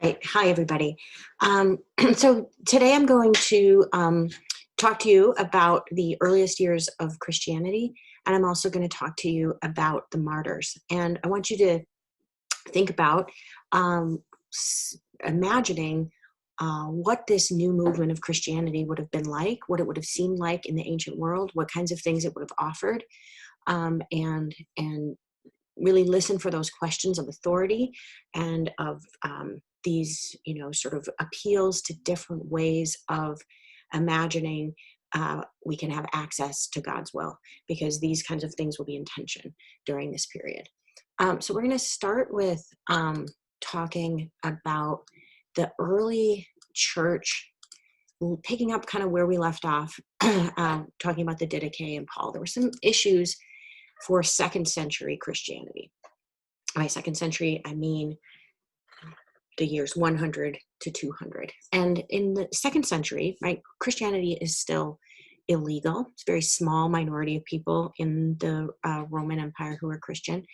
Right. Hi, everybody. So today I'm going to talk to you about the earliest years of Christianity, and I'm also going to talk to you about the martyrs. And I want you to think about imagining what this new movement of Christianity would have been like, what it would have seemed like in the ancient world, what kinds of things it would have offered, and really listen for those questions of authority and of these, sort of appeals to different ways of imagining we can have access to God's will, because these kinds of things will be in tension during this period. So we're going to start with talking about the early church, picking up kind of where we left off, talking about the Didache and Paul. There were some issues for second century Christianity. By second century, I mean the years 100 to 200. And in the second century, right, Christianity is still illegal. It's a very small minority of people in the Roman Empire who are Christian.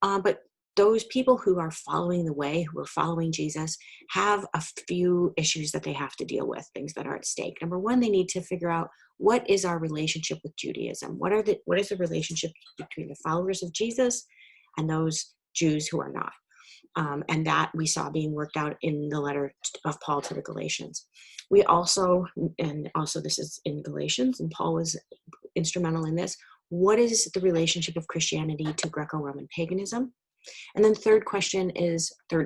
But those people who are following the way, who are following Jesus, have a few issues that they have to deal with, things that are at stake. Number one, they need to figure out, what is our relationship with Judaism? What is the relationship between the followers of Jesus and those Jews who are not? And that we saw being worked out in the letter of Paul to the Galatians. We also, and also this is in Galatians, and Paul was instrumental in this, what is the relationship of Christianity to Greco-Roman paganism? And then third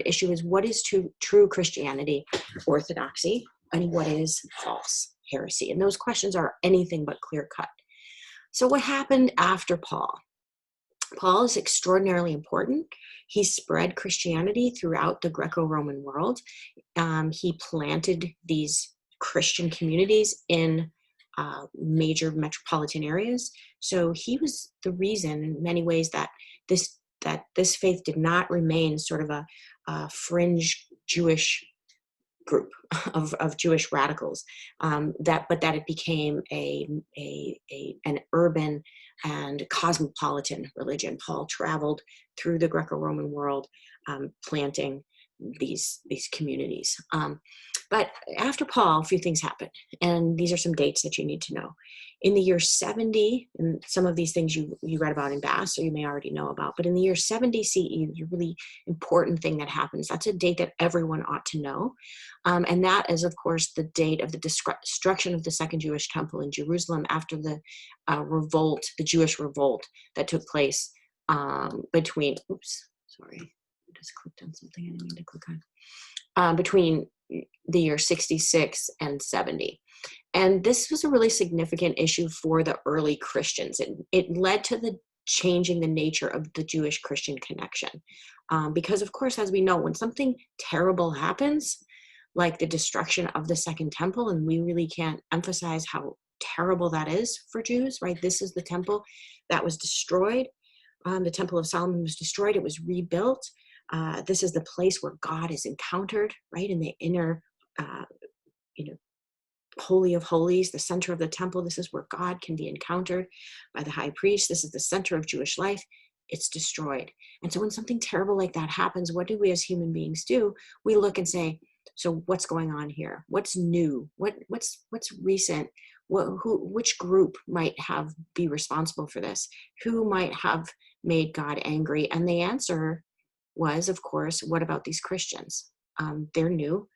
issue is, what is true Christianity, orthodoxy, and what is false heresy? And those questions are anything but clear cut. So what happened after Paul? Paul is extraordinarily important. He spread Christianity throughout the Greco-Roman world. He planted these Christian communities in major metropolitan areas. So he was the reason, in many ways, that this faith did not remain sort of a fringe Jewish group of Jewish radicals, but that it became an urban and cosmopolitan religion. Paul traveled through the Greco-Roman world, planting these communities. But after Paul, a few things happened, and these are some dates that you need to know. In the year 70, and some of these things you read about in Bass, or you may already know about, but in the year 70 CE, there's a really important thing that happens. That's a date that everyone ought to know. And that is, of course, the date of the destruction of the Second Jewish Temple in Jerusalem after the revolt, the Jewish revolt that took place between, I just clicked on something I didn't mean to click on, between the year 66 and 70. And this was a really significant issue for the early Christians. It led to the changing the nature of the Jewish-Christian connection. Because, of course, as we know, when something terrible happens, like the destruction of the Second Temple, and we really can't emphasize how terrible that is for Jews, right? This is the temple that was destroyed. The Temple of Solomon was destroyed. It was rebuilt. This is the place where God is encountered, right? In the inner, Holy of Holies, the center of the temple. This is where God can be encountered by the high priest. This is the center of Jewish life. It's destroyed. And so when something terrible like that happens, what do we as human beings do? We look and say, so what's going on here? What's new? What's recent? Which group might be responsible for this? Who might have made God angry? And the answer was, of course, what about these Christians? They're new.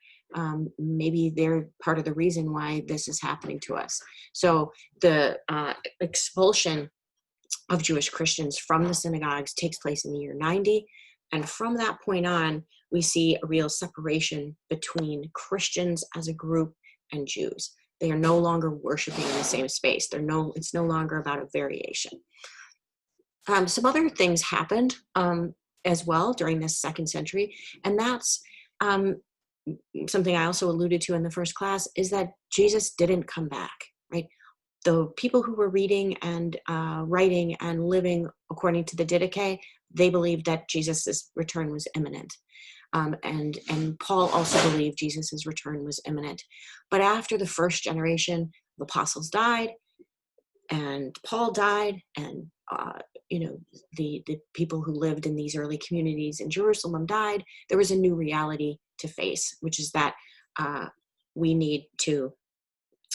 Maybe they're part of the reason why this is happening to us. So the expulsion of Jewish Christians from the synagogues takes place in the year 90. And from that point on, we see a real separation between Christians as a group and Jews. They are no longer worshiping in the same space. It's no longer about a variation. Some other things happened as well during this second century, and that's something I also alluded to in the first class, is that Jesus didn't come back, right? The people who were reading and writing and living according to the Didache, they believed that Jesus' return was imminent. And Paul also believed Jesus' return was imminent. But after the first generation, the apostles died, and Paul died, and the people who lived in these early communities in Jerusalem died. There was a new reality to face, which is that we need to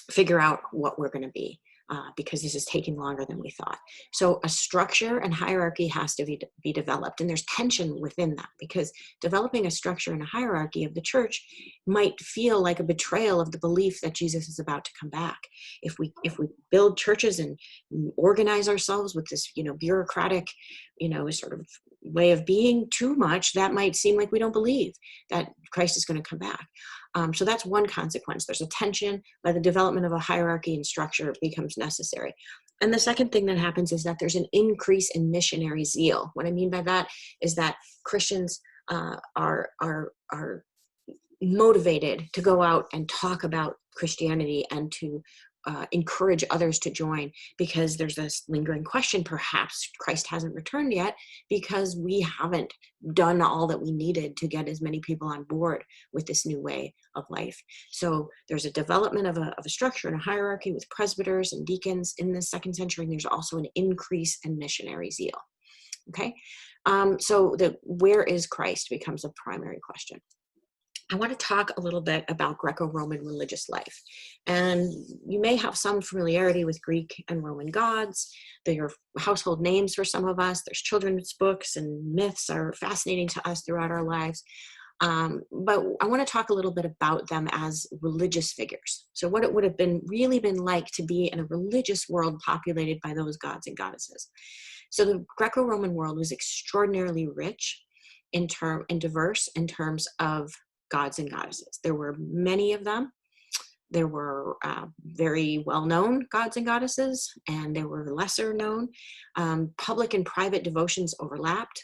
figure out what we're going to be, because this is taking longer than we thought. So a structure and hierarchy has to be developed, and there's tension within that, because developing a structure and a hierarchy of the church might feel like a betrayal of the belief that Jesus is about to come back. If we build churches and organize ourselves with this, bureaucratic, sort of way of being too much, that might seem like we don't believe that Christ is going to come back. So that's one consequence. There's a tension by the development of a hierarchy and structure becomes necessary. And the second thing that happens is that there's an increase in missionary zeal. What I mean by that is that Christians are motivated to go out and talk about Christianity and to encourage others to join, because there's this lingering question, perhaps Christ hasn't returned yet because we haven't done all that we needed to get as many people on board with this new way of life. So there's a development of a structure and a hierarchy with presbyters and deacons in the 2nd century, and there's also an increase in missionary zeal. Okay, so where is Christ becomes a primary question. I want to talk a little bit about Greco-Roman religious life. And you may have some familiarity with Greek and Roman gods. They're household names for some of us. There's children's books and myths are fascinating to us throughout our lives. But I want to talk a little bit about them as religious figures. So what it would have really been like to be in a religious world populated by those gods and goddesses. So the Greco-Roman world was extraordinarily rich and diverse in terms of gods and goddesses. There were many of them. There were very well-known gods and goddesses, and there were lesser known. Public and private devotions overlapped.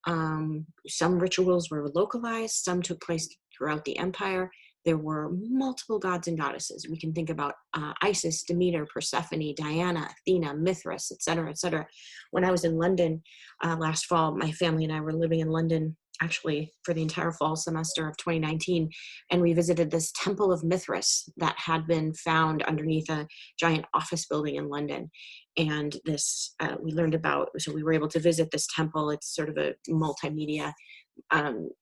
Some rituals were localized. Some took place throughout the empire. There were multiple gods and goddesses. We can think about Isis, Demeter, Persephone, Diana, Athena, Mithras, etc., etc. When I was in London last fall, my family and I were living in London actually for the entire fall semester of 2019. And we visited this temple of Mithras that had been found underneath a giant office building in London. And this, we learned about, so we were able to visit this temple. It's sort of a multimedia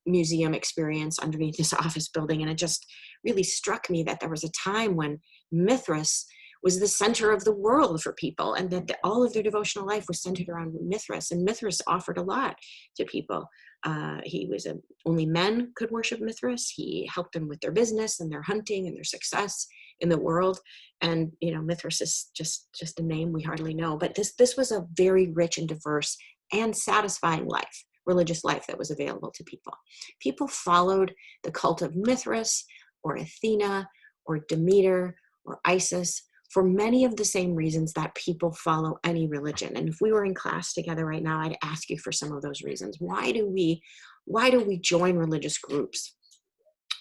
museum experience underneath this office building. And it just really struck me that there was a time when Mithras was the center of the world for people, and that all of their devotional life was centered around Mithras. And Mithras offered a lot to people. Only men could worship Mithras. He helped them with their business and their hunting and their success in the world. And Mithras is just a name we hardly know. But this was a very rich and diverse and satisfying life, religious life that was available to people. People followed the cult of Mithras or Athena or Demeter or Isis for many of the same reasons that people follow any religion. And if we were in class together right now, I'd ask you for some of those reasons. Why do we join religious groups?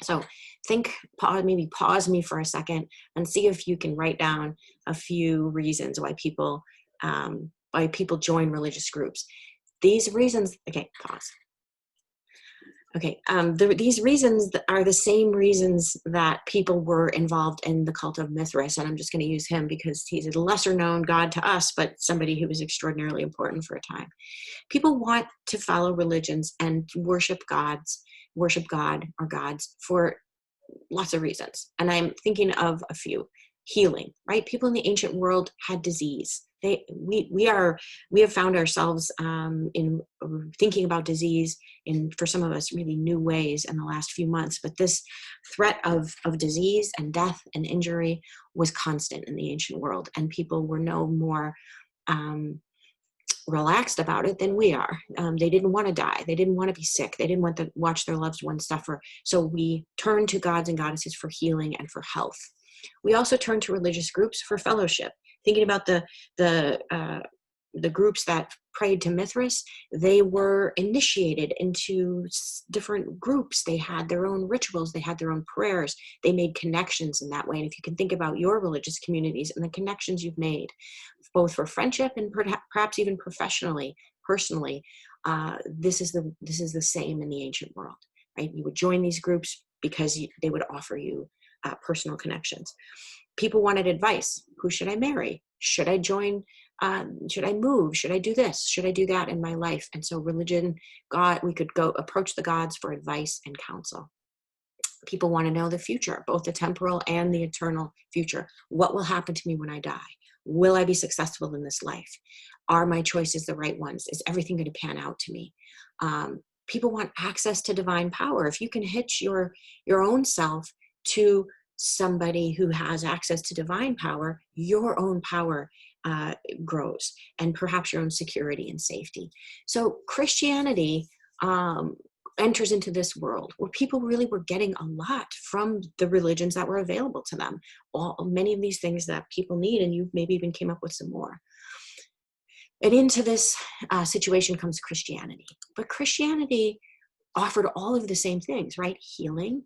So maybe pause me for a second and see if you can write down a few reasons why people join religious groups. These reasons, okay, pause. Okay, these reasons are the same reasons that people were involved in the cult of Mithras, and I'm just going to use him because he's a lesser known god to us, but somebody who was extraordinarily important for a time. People want to follow religions and worship God or gods for lots of reasons, and I'm thinking of a few. Healing, right? People in the ancient world had disease. We have found ourselves in thinking about disease for some of us, really new ways in the last few months. But this threat of disease and death and injury was constant in the ancient world, and people were no more relaxed about it than we are. They didn't want to die. They didn't want to be sick. They didn't want to watch their loved ones suffer. So we turned to gods and goddesses for healing and for health. We also turn to religious groups for fellowship. Thinking about the groups that prayed to Mithras, they were initiated into different groups. They had their own rituals. They had their own prayers. They made connections in that way. And if you can think about your religious communities and the connections you've made, both for friendship and perhaps even personally, this is the same in the ancient world, right? You would join these groups because they would offer you personal connections. People wanted advice. Who should I marry? Should I join? Should I move? Should I do this? Should I do that in my life? And so religion, God, we could go approach the gods for advice and counsel. People want to know the future, both the temporal and the eternal future. What will happen to me when I die? Will I be successful in this life? Are my choices the right ones? Is everything going to pan out to me? People want access to divine power. If you can hitch your own self to somebody who has access to divine power, your own power grows, and perhaps your own security and safety. So Christianity enters into this world where people really were getting a lot from the religions that were available to them. Many of these things that people need, and you maybe even came up with some more. And into this situation comes Christianity. But Christianity offered all of the same things, right? Healing,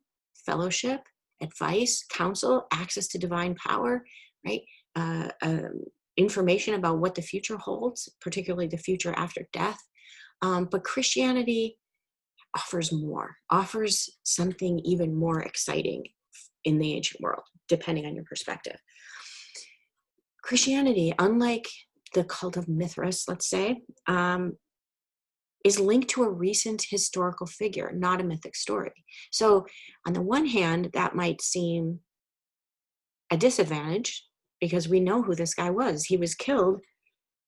fellowship, advice, counsel, access to divine power, right? Information about what the future holds, particularly the future after death. But Christianity offers more, offers something even more exciting in the ancient world, depending on your perspective. Christianity, unlike the cult of Mithras, let's say, is linked to a recent historical figure, not a mythic story. So on the one hand, that might seem a disadvantage because we know who this guy was. He was killed,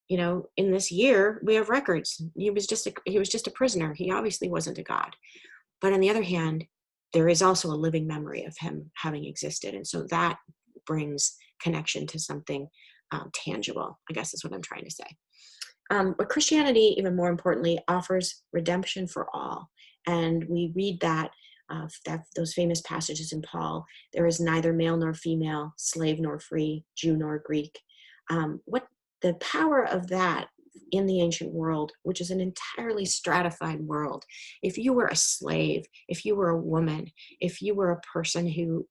in this year. We have records. He was just a prisoner. He obviously wasn't a god. But on the other hand, there is also a living memory of him having existed. And so that brings connection to something tangible, I guess is what I'm trying to say. But Christianity, even more importantly, offers redemption for all. And we read that those famous passages in Paul: there is neither male nor female, slave nor free, Jew nor Greek. What the power of that in the ancient world, which is an entirely stratified world. If you were a slave, if you were a woman, if you were a person who,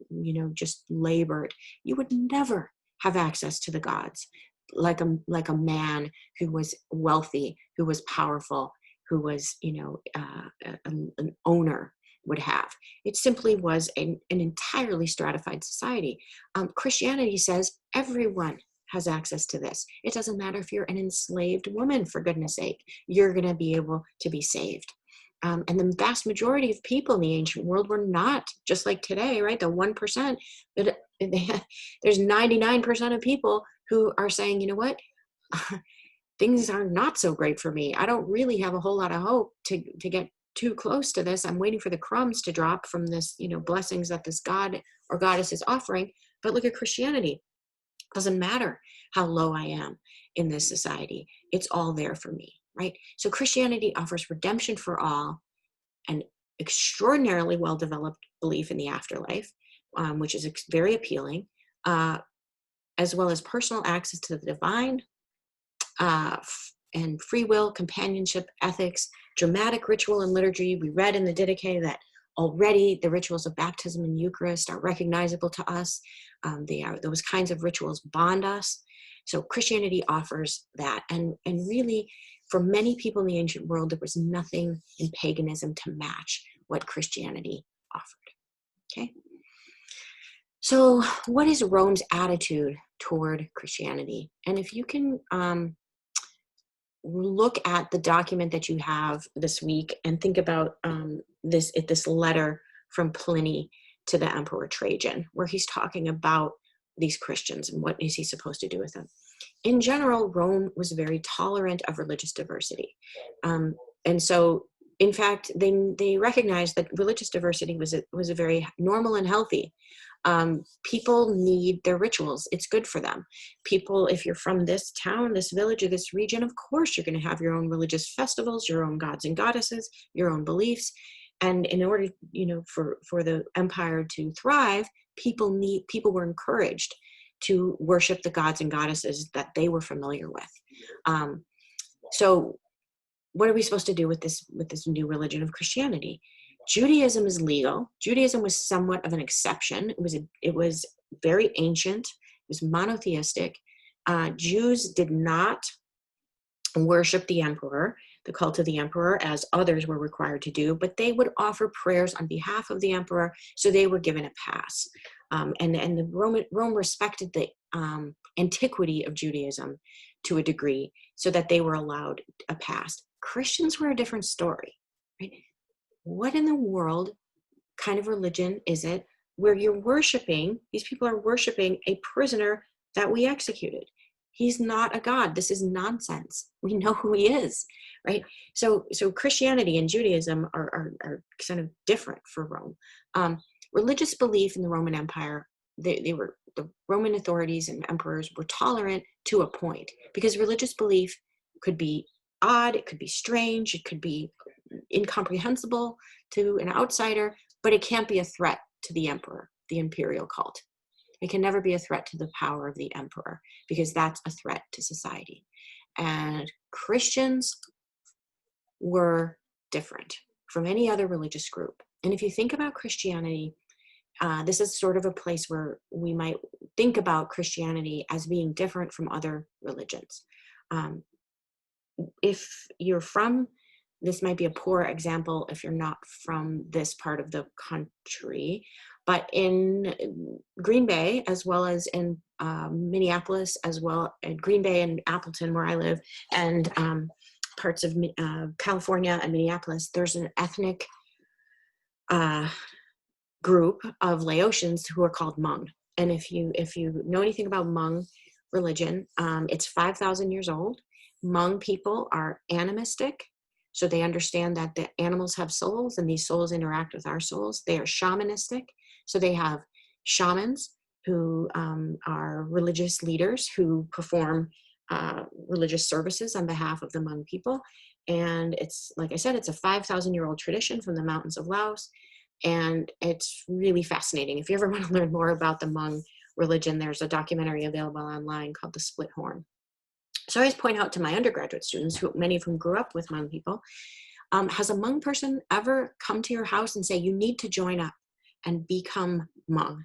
just labored, you would never have access to the gods like a man who was wealthy, who was powerful, who was, an owner would have. It simply was an entirely stratified society. Christianity says everyone has access to this. It doesn't matter if you're an enslaved woman, for goodness sake, you're going to be able to be saved. And the vast majority of people in the ancient world were not just like today, right? The 1%, but there's 99% of people who are saying, you know what, things are not so great for me. I don't really have a whole lot of hope to get too close to this. I'm waiting for the crumbs to drop from this, blessings that this god or goddess is offering. But look at Christianity. It doesn't matter how low I am in this society. It's all there for me, right? So Christianity offers redemption for all, an extraordinarily well-developed belief in the afterlife, which is very appealing, as well as personal access to the divine, and free will, companionship, ethics, dramatic ritual and liturgy. We read in the Didache that already the rituals of baptism and Eucharist are recognizable to us. Those kinds of rituals bond us. So Christianity offers that. And really, for many people in the ancient world, there was nothing in paganism to match what Christianity offered. Okay? So what is Rome's attitude toward Christianity? And if you can look at the document that you have this week and think about this letter from Pliny to the Emperor Trajan, where he's talking about these Christians and what is he supposed to do with them. In general, Rome was very tolerant of religious diversity. And so, in fact, they recognized that religious diversity was a very normal and healthy. People need their rituals. It's good for them. People, if you're from this town, this village, or this region, of course you're going to have your own religious festivals, your own gods and goddesses, your own beliefs. And in order, for the empire to thrive, people were encouraged to worship the gods and goddesses that they were familiar with. So what are we supposed to do with this new religion of Christianity? Judaism is legal. Judaism was somewhat of an exception. It was very ancient. It was monotheistic. Jews did not worship the emperor, the cult of the emperor, as others were required to do, but they would offer prayers on behalf of the emperor, so they were given a pass. And Rome respected the antiquity of Judaism to a degree, so that they were allowed a pass. Christians were a different story, right? What in the world kind of religion is it where you're worshiping, these people are worshiping a prisoner that we executed? He's not a god. This is nonsense. We know who he is, right? So Christianity and Judaism are kind of different for Rome. Religious belief in the Roman Empire, they were, the Roman authorities and emperors were tolerant to a point, because religious belief could be odd, it could be strange, it could be incomprehensible to an outsider, but it can't be a threat to the emperor, the imperial cult. It can never be a threat to the power of the emperor, because that's a threat to society. And Christians were different from any other religious group. And if you think about Christianity, this is sort of a place where we might think about Christianity as being different from other religions. If you're from, this might be a poor example if you're not from this part of the country, but in Green Bay, as well as in Minneapolis, as well in Green Bay and Appleton, where I live, and parts of California and Minneapolis, there's an ethnic group of Laotians who are called Hmong. And if you know anything about Hmong religion, it's 5,000 years old. Hmong people are animistic, so they understand that the animals have souls and these souls interact with our souls. They are shamanistic, so they have shamans who are religious leaders who perform religious services on behalf of the Hmong people. And it's, like I said, it's a 5,000-year-old tradition from the mountains of Laos. And it's really fascinating. If you ever want to learn more about the Hmong religion, there's a documentary available online called The Split Horn. So I always point out to my undergraduate students, who many of whom grew up with Hmong people, has a Hmong person ever come to your house and say, you need to join up and become Hmong,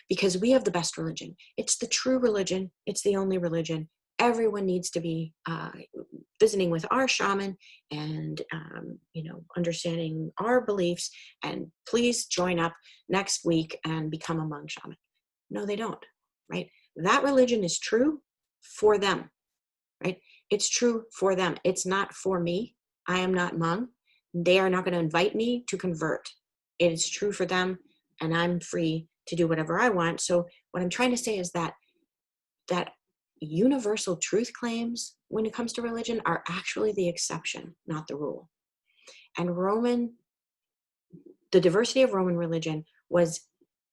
because we have the best religion. It's the true religion. It's the only religion. Everyone needs to be visiting with our shaman and, understanding our beliefs, and please join up next week and become a Hmong shaman. No, they don't, right? That religion is true for them, right? It's true for them. It's not for me. I am not Hmong. They are not going to invite me to convert. It is true for them, and I'm free to do whatever I want. So what I'm trying to say is that universal truth claims when it comes to religion are actually the exception, not the rule. And the diversity of Roman religion was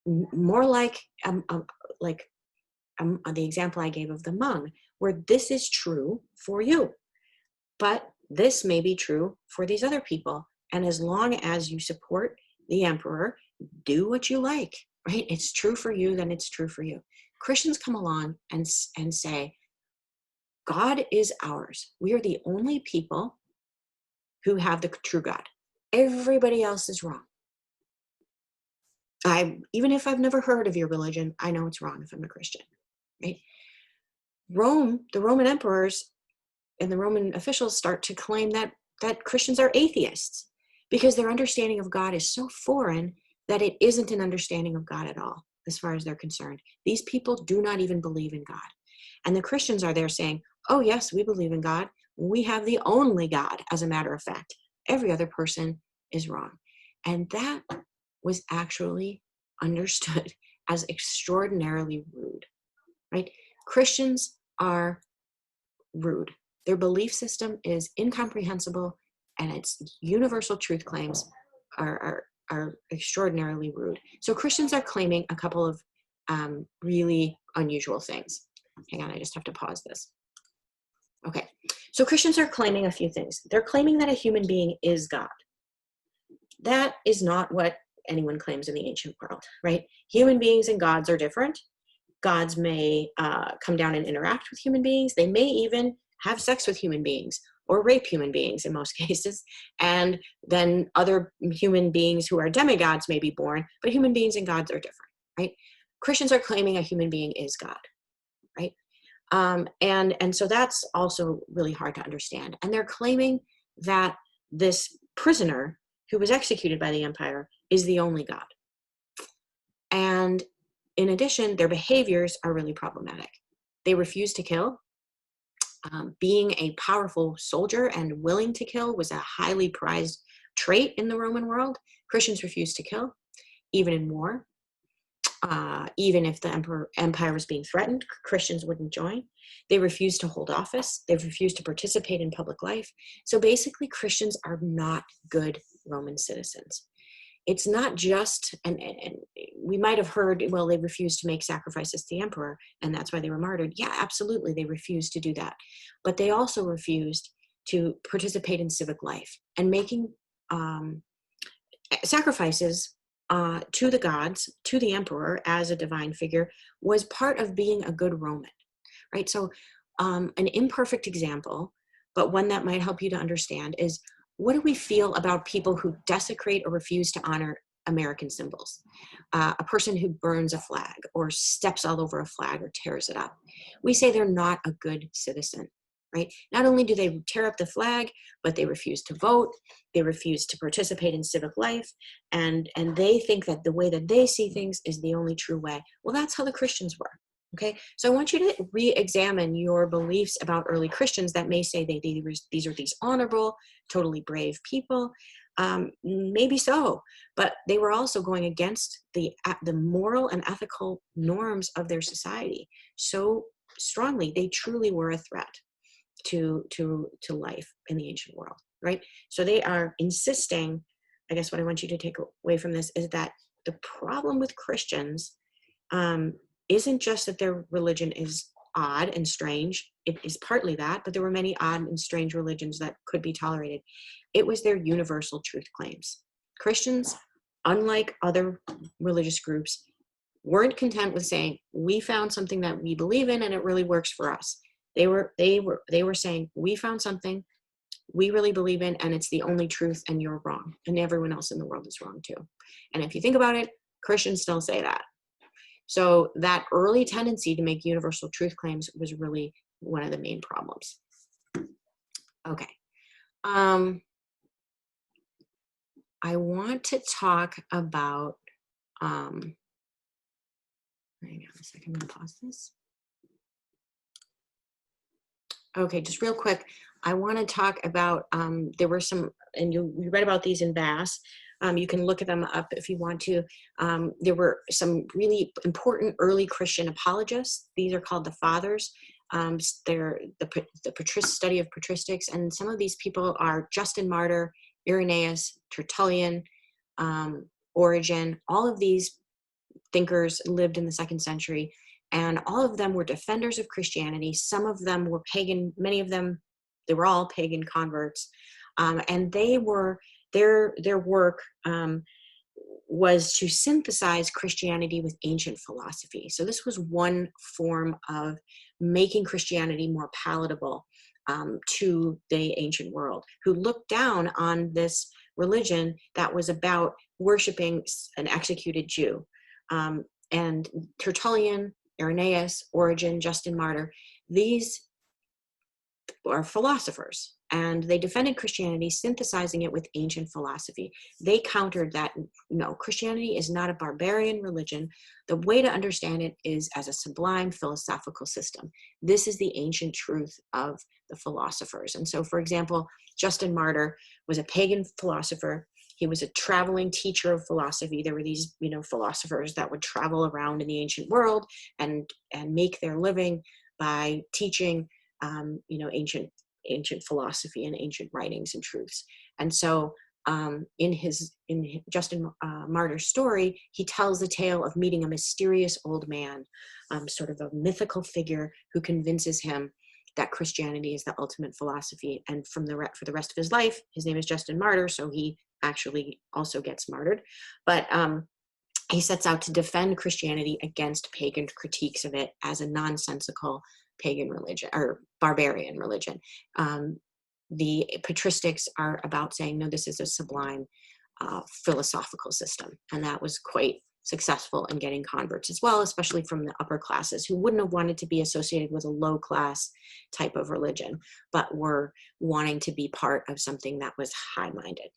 more like the example I gave of the Hmong, where this is true for you, but this may be true for these other people. And as long as you support the emperor, do what you like, right? It's true for you, then it's true for you. Christians come along and say, God is ours. We are the only people who have the true God. Everybody else is wrong. Even if I've never heard of your religion, I know it's wrong if I'm a Christian, right? Rome, the Roman emperors and the Roman officials start to claim that Christians are atheists, because their understanding of God is so foreign that it isn't an understanding of God at all, as far as they're concerned. These people do not even believe in God. And the Christians are there saying, oh yes, we believe in God. We have the only God, as a matter of fact. Every other person is wrong. And that was actually understood as extraordinarily rude, right? Christians are rude. Their belief system is incomprehensible, and its universal truth claims are extraordinarily rude. So Christians are claiming a couple of really unusual things. Hang on, I just have to pause this. Okay, so Christians are claiming a few things. They're claiming that a human being is God. That is not what anyone claims in the ancient world, right? Human beings and gods are different. Gods may come down and interact with human beings. They may even have sex with human beings or rape human beings in most cases. And then other human beings who are demigods may be born, but human beings and gods are different, right? Christians are claiming a human being is God, right? And so that's also really hard to understand. And they're claiming that this prisoner who was executed by the empire is the only God. And in addition, their behaviors are really problematic. They refuse to kill. Being a powerful soldier and willing to kill was a highly prized trait in the Roman world. Christians refuse to kill. even in war. Even if the empire was being threatened, Christians wouldn't join. They refused to hold office. They refused to participate in public life. So basically, Christians are not good Roman citizens. It's not just, and we might have heard, well, they refused to make sacrifices to the emperor, and that's why they were martyred. Yeah, absolutely, they refused to do that. But they also refused to participate in civic life, and making sacrifices to the gods, to the emperor as a divine figure, was part of being a good Roman, right? So an imperfect example, but one that might help you to understand, is what do we feel about people who desecrate or refuse to honor American symbols? A person who burns a flag or steps all over a flag or tears it up. We say they're not a good citizen, right? Not only do they tear up the flag, but they refuse to vote, they refuse to participate in civic life, and they think that the way that they see things is the only true way. Well, that's how the Christians were. Okay, so I want you to re-examine your beliefs about early Christians that may say these are these honorable, totally brave people. Maybe so, but they were also going against the moral and ethical norms of their society so strongly. They truly were a threat to life in the ancient world, right? So they are insisting. I guess what I want you to take away from this is that the problem with Christians isn't just that their religion is odd and strange. It is partly that, but there were many odd and strange religions that could be tolerated. It was their universal truth claims. Christians, unlike other religious groups, weren't content with saying, we found something that we believe in and it really works for us. They were saying, we found something we really believe in and it's the only truth and you're wrong and everyone else in the world is wrong too. And if you think about it, Christians still say that. So that early tendency to make universal truth claims was really one of the main problems. Okay. I want to talk about, hang on a second, I'm gonna pause this. Okay, just real quick, I want to talk about, there were some, and you read about these in Bass. You can look them up if you want to. There were some really important early Christian apologists. These are called the Fathers. They're the study of patristics, and some of these people are Justin Martyr, Irenaeus, Tertullian, Origen. All of these thinkers lived in the 2nd century, and all of them were defenders of Christianity. Some of them were pagan. Many of them, they were all pagan converts, and their work was to synthesize Christianity with ancient philosophy. So this was one form of making Christianity more palatable to the ancient world, who looked down on this religion that was about worshiping an executed Jew. And Tertullian, Irenaeus, Origen, Justin Martyr, these are philosophers, and they defended Christianity, synthesizing it with ancient philosophy. They countered that, no, Christianity is not a barbarian religion. The way to understand it is as a sublime philosophical system. This is the ancient truth of the philosophers. And so, for example, Justin Martyr was a pagan philosopher. He was a traveling teacher of philosophy. There were these, philosophers that would travel around in the ancient world and make their living by teaching ancient philosophy and ancient writings and truths. And so in Justin Martyr's story, he tells the tale of meeting a mysterious old man, sort of a mythical figure who convinces him that Christianity is the ultimate philosophy. And for the rest of his life, his name is Justin Martyr, so he actually also gets martyred. But he sets out to defend Christianity against pagan critiques of it as a nonsensical pagan religion or barbarian religion. The patristics are about saying, no, this is a sublime philosophical system. And that was quite successful in getting converts as well, especially from the upper classes who wouldn't have wanted to be associated with a low class type of religion, but were wanting to be part of something that was high-minded.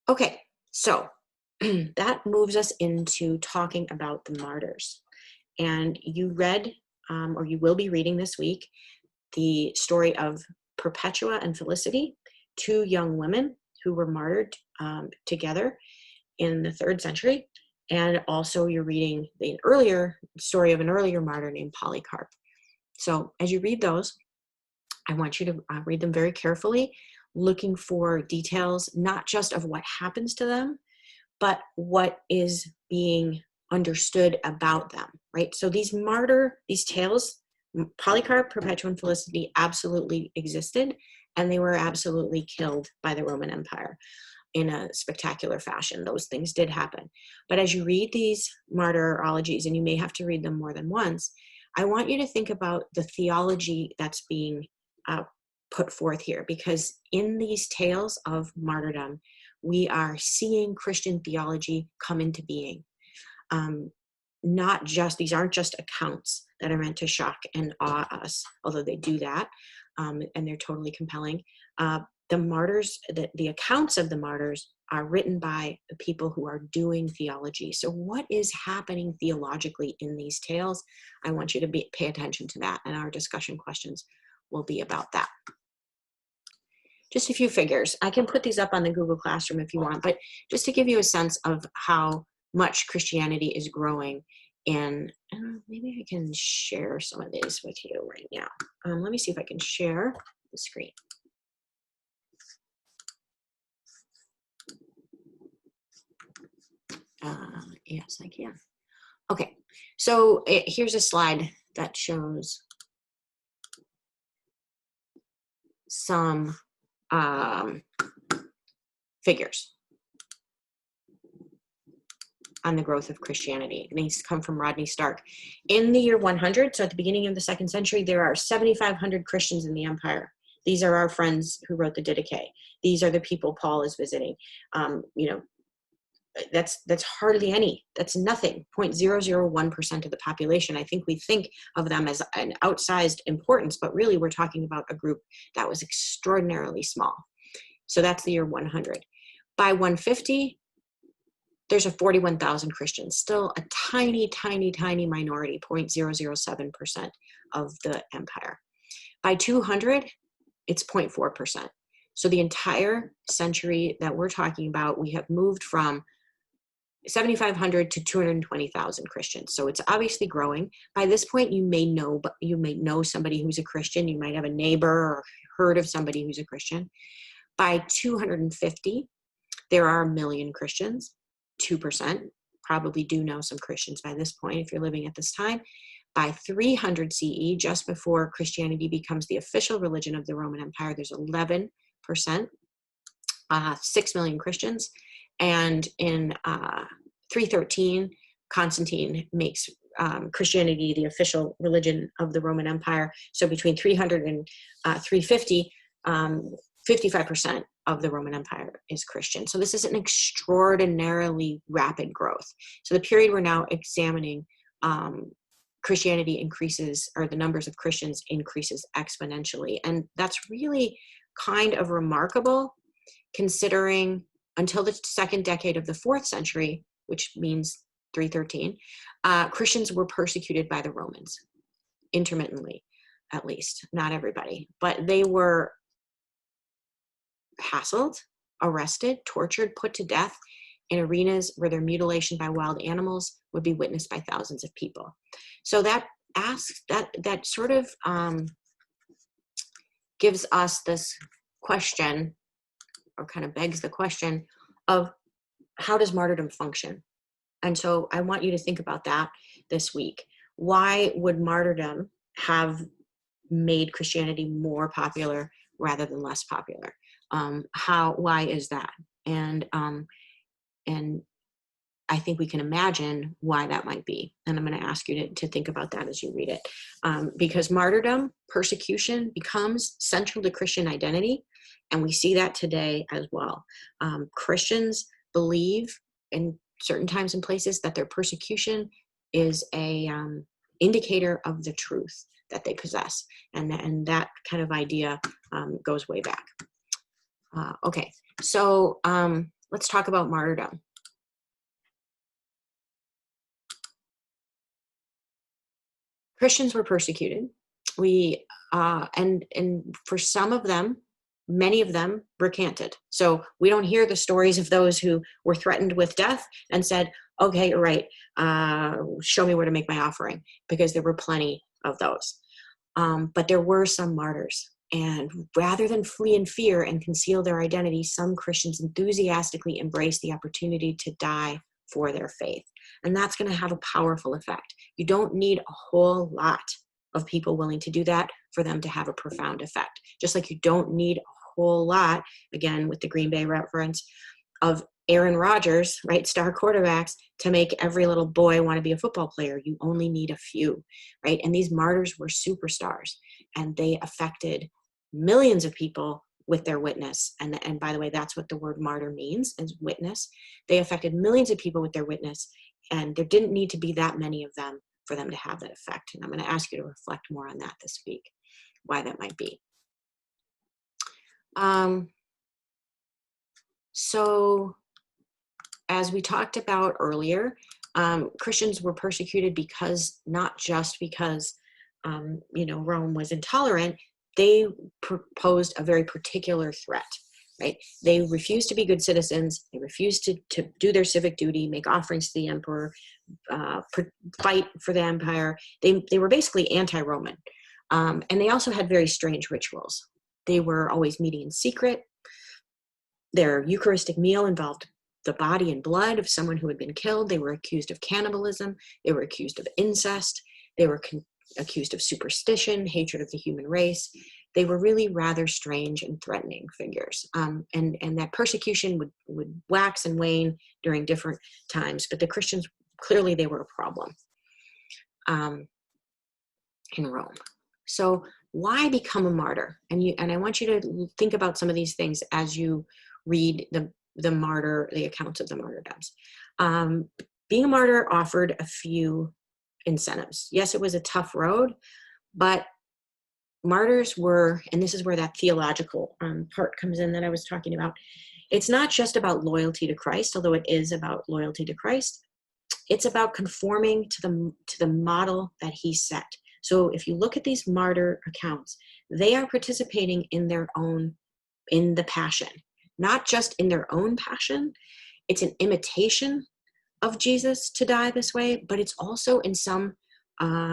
Okay, so that moves us into talking about the martyrs. And you read, or you will be reading this week, the story of Perpetua and Felicity, 2 young women who were martyred together. in the 3rd century. And also you're reading the earlier story of an earlier martyr named Polycarp. So as you read those, I want you to read them very carefully, looking for details, not just of what happens to them, but what is being understood about them, right? So these tales, Polycarp, Perpetua, and Felicity absolutely existed, and they were absolutely killed by the Roman Empire in a spectacular fashion. Those things did happen. But as you read these martyrologies, and you may have to read them more than once, I want you to think about the theology that's being put forth here, because in these tales of martyrdom, we are seeing Christian theology come into being. These aren't just accounts that are meant to shock and awe us, although they do that, and they're totally compelling. The martyrs, the accounts of the martyrs are written by the people who are doing theology. So what is happening theologically in these tales? I want you to pay attention to that, and our discussion questions will be about that. Just a few figures. I can put these up on the Google Classroom if you want, but just to give you a sense of how much Christianity is growing. And maybe I can share some of these with you right now. Let me see if I can share the screen. Yes, I can. Okay, so here's a slide that shows some figures on the growth of Christianity. And these come from Rodney Stark. In the year 100, so at the beginning of the 2nd century, there are 7,500 Christians in the empire. These are our friends who wrote the Didache. These are the people Paul is visiting. That's hardly any. That's nothing. 0.001% of the population. I think we think of them as an outsized importance, but really we're talking about a group that was extraordinarily small. So that's the year 100. By 150, there's a 41,000 Christians, still a tiny, tiny, tiny minority, 0.007% of the empire. By 200, it's 0.4%. So the entire century that we're talking about, we have moved from 7,500 to 220,000 Christians. So it's obviously growing. By this point, you may know somebody who's a Christian. You might have a neighbor or heard of somebody who's a Christian. By 250, there are 1 million Christians. 2% probably do know some Christians by this point if you're living at this time. By 300 CE, just before Christianity becomes the official religion of the Roman Empire, there's 11%, 6 million Christians. And in 313, Constantine makes Christianity the official religion of the Roman Empire. So between 300 and 350, 55% of the Roman Empire is Christian. So this is an extraordinarily rapid growth. So the period we're now examining, Christianity increases, or the numbers of Christians increases exponentially. And that's really kind of remarkable, considering until the 2nd decade of the 4th century, which means 313, Christians were persecuted by the Romans, intermittently, at least, not everybody, but they were hassled, arrested, tortured, put to death in arenas where their mutilation by wild animals would be witnessed by thousands of people. So that sort of gives us this question, or kind of begs the question of how does martyrdom function? And so I want you to think about that this week. Why would martyrdom have made Christianity more popular rather than less popular? Why is that? And I think we can imagine why that might be. And I'm going to ask you to think about that as you read it. Because martyrdom, persecution, becomes central to Christian identity. And we see that today as well. Christians believe in certain times and places that their persecution is a indicator of the truth that they possess. And that kind of idea goes way back. Okay, so let's talk about martyrdom. Christians were persecuted. And for some of them, many of them recanted. So we don't hear the stories of those who were threatened with death and said, okay, all right, show me where to make my offering, because there were plenty of those. But there were some martyrs. And rather than flee in fear and conceal their identity, some Christians enthusiastically embraced the opportunity to die for their faith. And that's going to have a powerful effect. You don't need a whole lot of people willing to do that for them to have a profound effect. Just like you don't need a whole lot, again, with the Green Bay reference, of Aaron Rodgers, right, star quarterbacks, to make every little boy want to be a football player. You only need a few, right? And these martyrs were superstars, and they affected millions of people with their witness. And by the way, that's what the word martyr means, is witness. They affected millions of people with their witness, and there didn't need to be that many of them for them to have that effect. And I'm going to ask you to reflect more on that this week, why that might be. So as we talked about earlier, Christians were persecuted because, not just because, Rome was intolerant. They proposed a very particular threat, right? They refused to be good citizens. They refused to do their civic duty, make offerings to the emperor, fight for the empire. They were basically anti-Roman. And they also had very strange rituals. They were always meeting in secret. Their Eucharistic meal involved the body and blood of someone who had been killed. They were accused of cannibalism. They were accused of incest. They were accused of superstition, hatred of the human race. They were really rather strange and threatening figures. And that persecution would wax and wane during different times. But the Christians, clearly they were a problem in Rome. So why become a martyr? And I want you to think about some of these things as you read the accounts of the martyrdoms. Being a martyr offered a few incentives. Yes, it was a tough road, but martyrs were, and this is where that theological part comes in that I was talking about. It's not just about loyalty to Christ, although it is about loyalty to Christ. It's about conforming to the model that he set. So if you look at these martyr accounts, they are participating in the passion, not just in their own passion. It's an imitation of Jesus to die this way, but it's also in some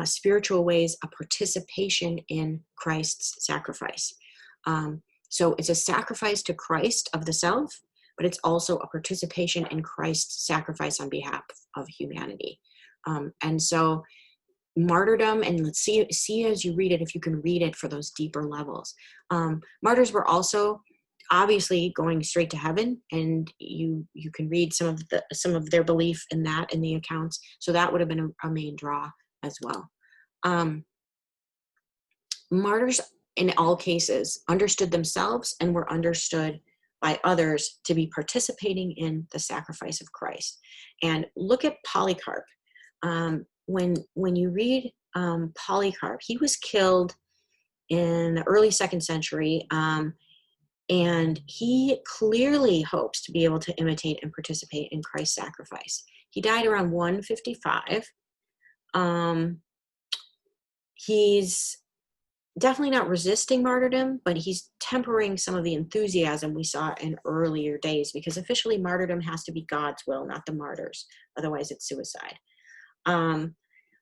spiritual ways a participation in Christ's sacrifice. So it's a sacrifice to Christ of the self, but it's also a participation in Christ's sacrifice on behalf of humanity. And so martyrdom, and let's see as you read it, if you can read it for those deeper levels. Martyrs were also obviously going straight to heaven, and you can read some of their belief in that in the accounts. So that would have been a main draw as well. Martyrs in all cases understood themselves and were understood by others to be participating in the sacrifice of Christ. And look at Polycarp. When you read Polycarp, he was killed in the early 2nd century, and he clearly hopes to be able to imitate and participate in Christ's sacrifice. He died around 155. He's definitely not resisting martyrdom, but he's tempering some of the enthusiasm we saw in earlier days, because officially martyrdom has to be God's will, not the martyrs. Otherwise it's suicide.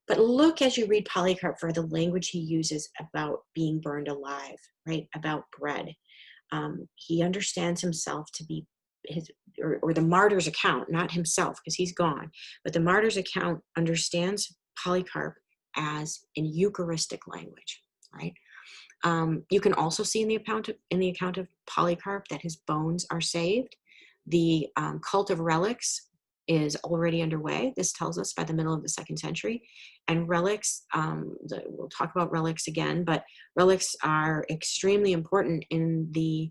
But look as you read Polycarp for the language he uses about being burned alive, right? About bread. He understands himself to be or the martyr's account, not himself because he's gone, but the martyr's account understands Polycarp as in Eucharistic language, right? You can also see in the account of Polycarp that his bones are saved. The cult of relics is already underway. This tells us by the middle of the 2nd century. And relics, we'll talk about relics again, but relics are extremely important in the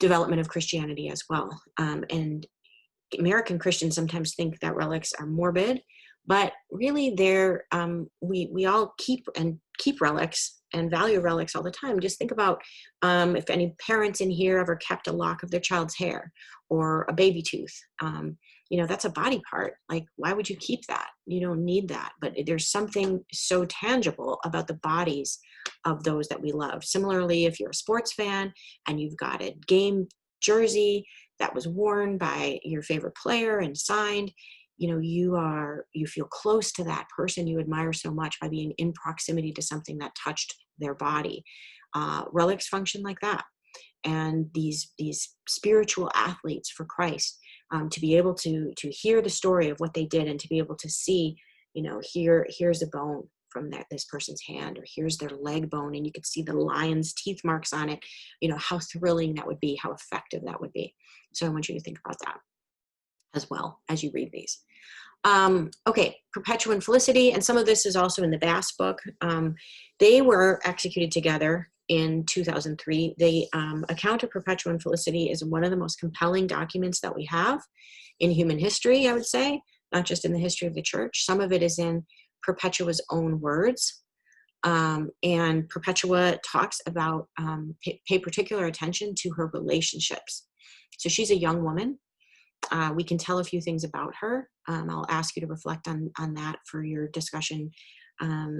development of Christianity as well. And American Christians sometimes think that relics are morbid, but really they're, we all keep relics and value relics all the time. Just think about if any parents in here ever kept a lock of their child's hair or a baby tooth. that's a body part. Like, why would you keep that? You don't need that. But there's something so tangible about the bodies of those that we love. Similarly, if you're a sports fan and you've got a game jersey that was worn by your favorite player and signed, you feel close to that person you admire so much by being in proximity to something that touched their body. Relics function like that. And these spiritual athletes for Christ, to be able to hear the story of what they did, and to be able to see, here's a bone from this person's hand, or here's their leg bone, and you could see the lion's teeth marks on it, how thrilling that would be, how effective that would be. So I want you to think about that as well as you read these. Okay, Perpetua and Felicity, and some of this is also in the Bass book. They were executed together in 2003. The account of Perpetua and Felicity is one of the most compelling documents that we have in human history, I would say, not just in the history of the church. Some of it is in Perpetua's own words. And Perpetua talks about, pay particular attention to her relationships. So she's a young woman. We can tell a few things about her. I'll ask you to reflect on that for your discussion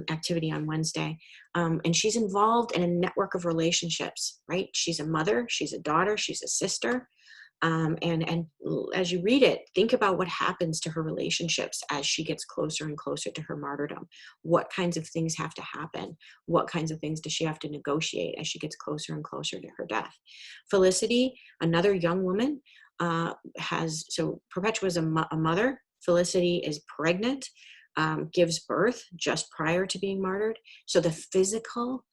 activity on Wednesday. And she's involved in a network of relationships, right? She's a mother, she's a daughter, she's a sister. And as you read it, think about what happens to her relationships as she gets closer and closer to her martyrdom. What kinds of things have to happen? What kinds of things does she have to negotiate as she gets closer and closer to her death? Felicity, another young woman, so Perpetua is a mother. Felicity is pregnant, gives birth just prior to being martyred. So the physical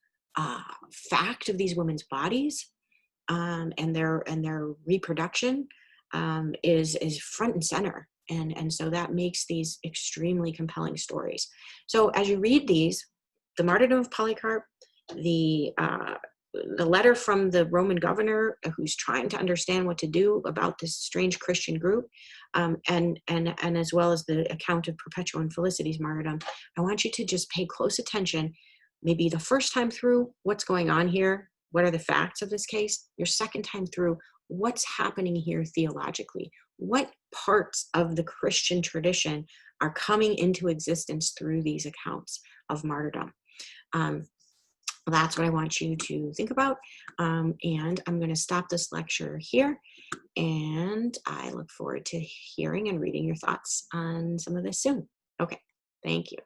fact of these women's bodies and their reproduction is front and center. And so that makes these extremely compelling stories. So as you read these, the martyrdom of Polycarp, the letter from the Roman governor who's trying to understand what to do about this strange Christian group, and as well as the account of Perpetua and Felicity's martyrdom, I want you to just pay close attention. Maybe the first time through, what's going on here? What are the facts of this case? Your second time through, what's happening here theologically? What parts of the Christian tradition are coming into existence through these accounts of martyrdom? That's what I want you to think about. And I'm going to stop this lecture here. And I look forward to hearing and reading your thoughts on some of this soon. Okay, thank you.